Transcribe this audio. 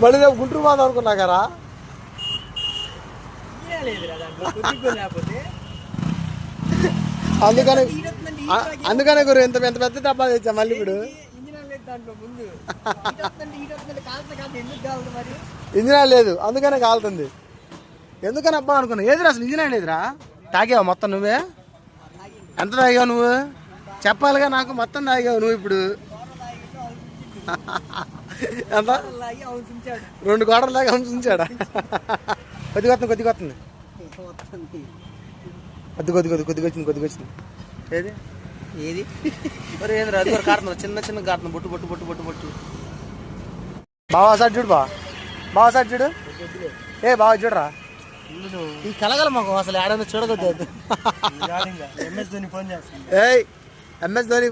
మళ్ళీ రేపు గుంటూరు పోదాం అనుకున్నా కదా. అందుకనే గురు ఎంత పెద్ద డబ్బా తెచ్చా మళ్ళీ ఇప్పుడు. ఇంజిన్ లేదు అందుకనే కాలుతుంది. ఎందుకని అబ్బా అనుకున్నా. ఏదిరా అసలు ఇంజిన్ లేదురా. తాగావు మొత్తం నువ్వే? ఎంత తాగావు నువ్వు చెప్పాలిగా నాకు. మొత్తం తాగావు నువ్వు ఇప్పుడు. ఎంత 2 కోటలు లాగా ఉంచాడా? కొద్దిగా వస్తుంది కొద్దిగా వచ్చింది. ఏది మరి ఏంద్రా అది కూడా కారుతుంది. చిన్న కారుతుంది. బొట్టు బావా సార్ చూడు. బావా సార్ చూడు. ఏ బావా చూడరా. ఈ కలగల మాకు అసలు ఏడైనా చూడకొద్దు. ఎంఎస్ ధోని